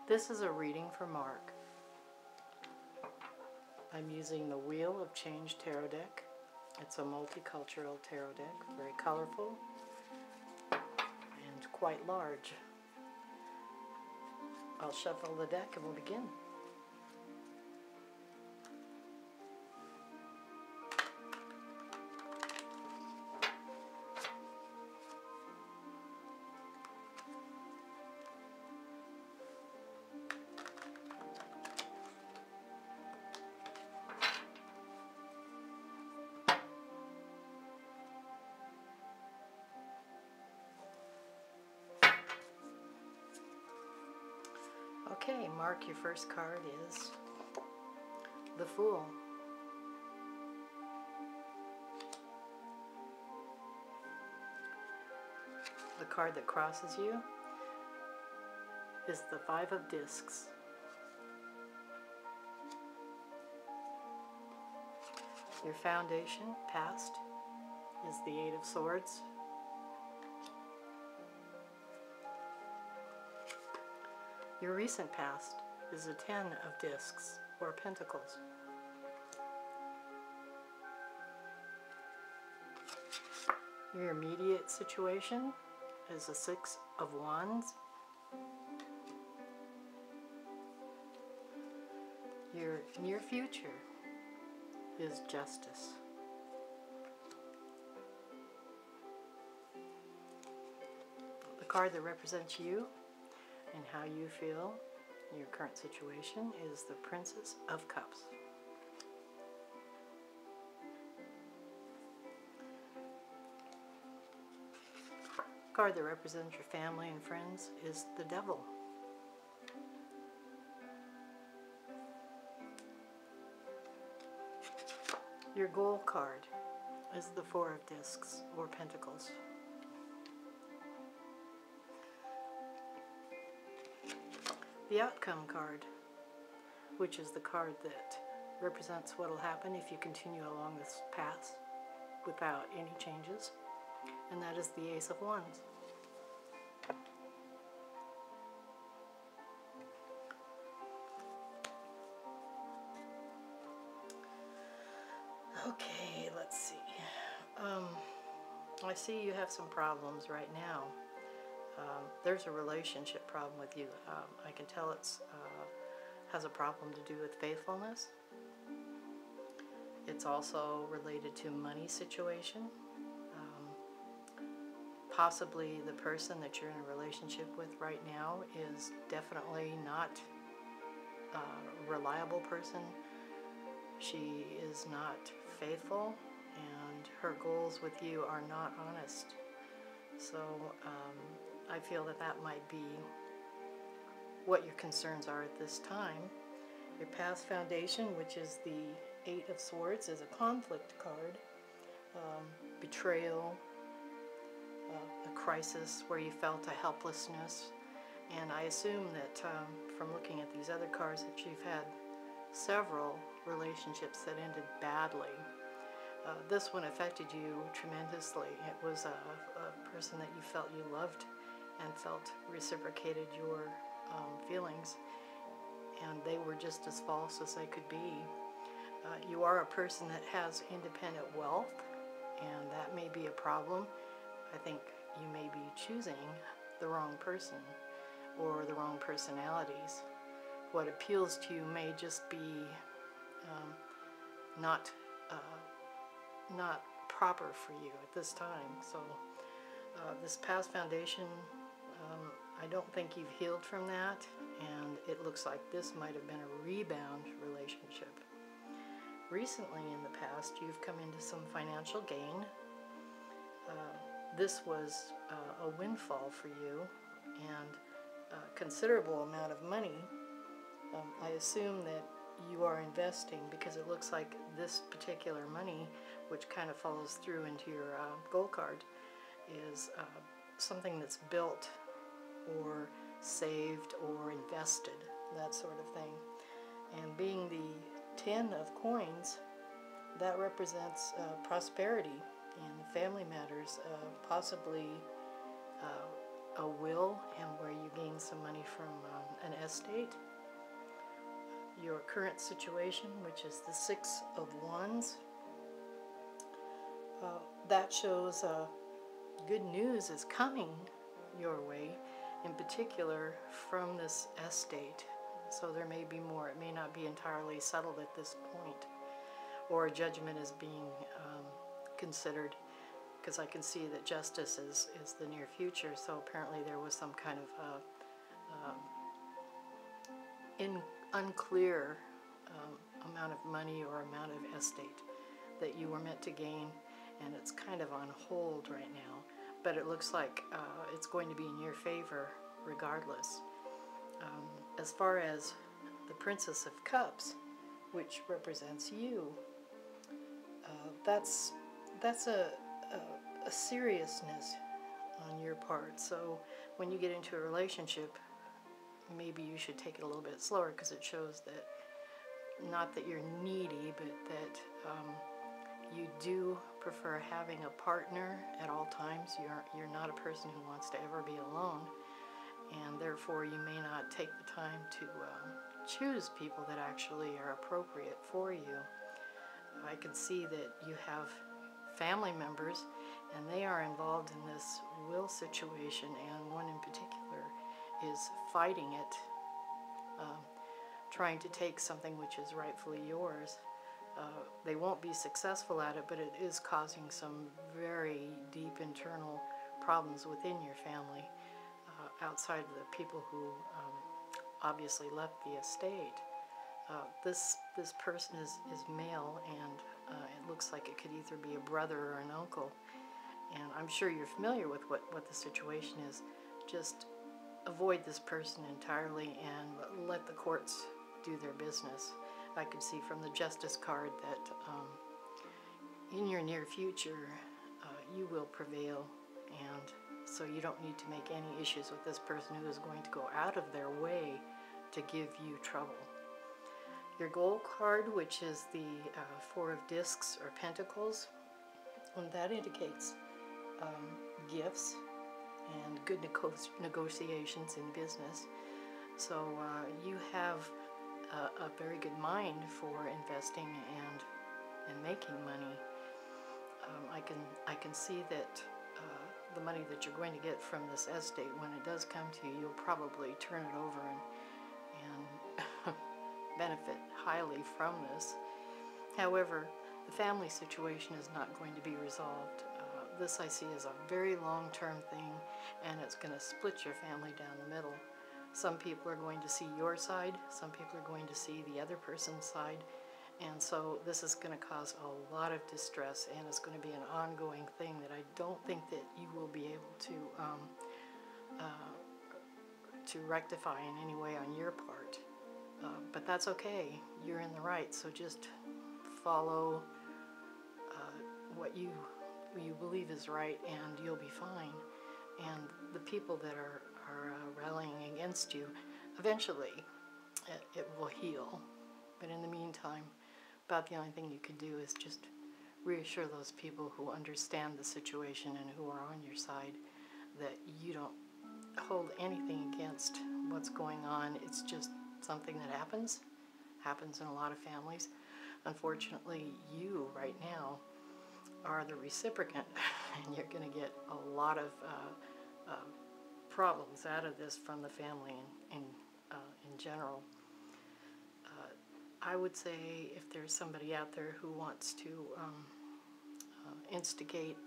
This is a reading for Mark. I'm using the Wheel of Change tarot deck. It's a multicultural tarot deck, very colorful and quite large. I'll shuffle the deck and we'll begin. Okay, Mark, your first card is the Fool. The card that crosses you is the Five of Discs. Your foundation, past, is the Eight of Swords. Your recent past is a Ten of Discs, or Pentacles. Your immediate situation is a Six of Wands. Your near future is Justice. The card that represents you and how you feel in your current situation is the Princess of Cups. The card that represents your family and friends is the Devil. Your goal card is the Four of Discs, or Pentacles. The Outcome card, which is the card that represents what will happen if you continue along this path without any changes, and that is the Ace of Wands. Okay, let's see. I see you have some problems right now. There's a relationship problem with you. I can tell it's has a problem to do with faithfulness. It's also related to money situation. Possibly the person that you're in a relationship with right now is definitely not a reliable person. She is not faithful, and her goals with you are not honest. So I feel that that might be what your concerns are at this time. Your past foundation, which is the Eight of Swords, is a conflict card. Betrayal, a crisis where you felt a helplessness. And I assume that from looking at these other cards that you've had several relationships that ended badly. This one affected you tremendously. It was a person that you felt you loved and felt reciprocated your feelings, and they were just as false as they could be. You are a person that has independent wealth, and that may be a problem. I think you may be choosing the wrong person or the wrong personalities. What appeals to you may just be not proper for you at this time. So this past foundation, I don't think you've healed from that, and it looks like this might have been a rebound relationship. Recently in the past, you've come into some financial gain. This was a windfall for you, and a considerable amount of money. I assume that you are investing, because it looks like this particular money, which kind of follows through into your goal card, is something that's built or saved or invested, that sort of thing. And being the Ten of Coins, that represents prosperity and family matters, possibly a will, and where you gain some money from an estate. Your current situation, which is the Six of Wands, that shows good news is coming your way, in particular from this estate. So there may be more. It may not be entirely settled at this point, or a judgment is being considered, because I can see that justice is the near future. So apparently there was some kind of unclear amount of money or amount of estate that you were meant to gain, and it's kind of on hold right now. But it looks like it's going to be in your favor regardless. As far as the Princess of Cups, which represents you, that's a seriousness on your part. So when you get into a relationship, maybe you should take it a little bit slower, because it shows that, not that you're needy, but that you do prefer having a partner at all times. You're not a person who wants to ever be alone, and therefore you may not take the time to choose people that actually are appropriate for you. I can see that you have family members, and they are involved in this will situation, and one in particular is fighting it, trying to take something which is rightfully yours. They won't be successful at it, but it is causing some very deep internal problems within your family, outside of the people who obviously left the estate. This person is male, and it looks like it could either be a brother or an uncle. And I'm sure you're familiar with what the situation is. Just avoid this person entirely and let the courts do their business. I could see from the Justice card that in your near future you will prevail, and so you don't need to make any issues with this person who is going to go out of their way to give you trouble. Your goal card, which is the Four of Discs or Pentacles, and that indicates gifts and good negotiations in business. So you have a very good mind for investing and making money. I can see that the money that you're going to get from this estate, when it does come to you, you'll probably turn it over and benefit highly from this. However, the family situation is not going to be resolved. This I see as a very long-term thing, and it's going to split your family down the middle. Some people are going to see your side, some people are going to see the other person's side, and so this is going to cause a lot of distress, and it's going to be an ongoing thing that I don't think that you will be able to rectify in any way on your part. But that's okay. You're in the right, so just follow what you believe is right, and you'll be fine. And the people that are rallying against you, eventually it will heal. But in the meantime, about the only thing you can do is just reassure those people who understand the situation and who are on your side that you don't hold anything against what's going on. It's just something that happens in a lot of families. Unfortunately, you right now are the recipient, and you're going to get a lot of problems out of this from the family in general. I would say if there's somebody out there who wants to instigate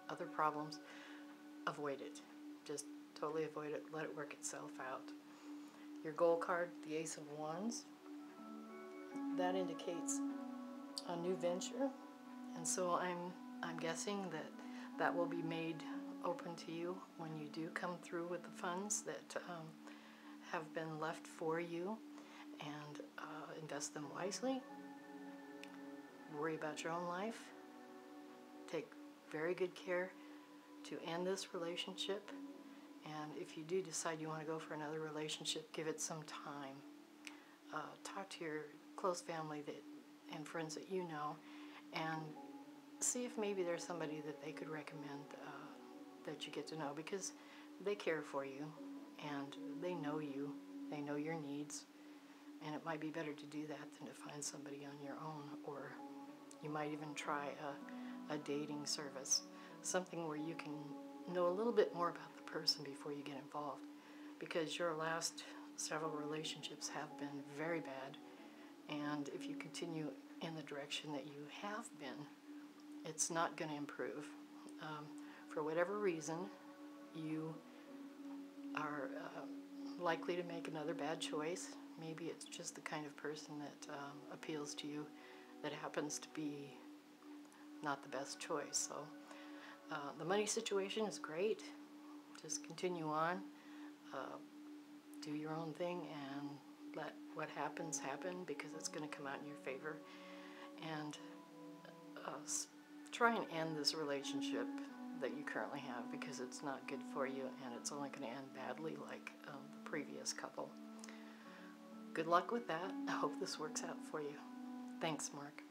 other problems, avoid it. Just totally avoid it. Let it work itself out. Your goal card, the Ace of Wands, that indicates a new venture, and so I'm guessing that will be made open to you when you do come through with the funds that have been left for you, and invest them wisely. Worry about your own life. Take very good care to end this relationship, and if you do decide you want to go for another relationship, give it some time. Talk to your close family and friends that you know, and see if maybe there's somebody that they could recommend that you get to know, because they care for you and they know you, they know your needs, and it might be better to do that than to find somebody on your own, or you might even try a dating service, something where you can know a little bit more about the person before you get involved, because your last several relationships have been very bad, and if you continue in the direction that you have been, it's not going to improve. For whatever reason, you are likely to make another bad choice. Maybe it's just the kind of person that appeals to you that happens to be not the best choice. So the money situation is great. Just continue on. Do your own thing and let what happens happen, because it's going to come out in your favor. And try and end this relationship that you currently have, because it's not good for you and it's only going to end badly like the previous couple. Good luck with that. I hope this works out for you. Thanks, Mark.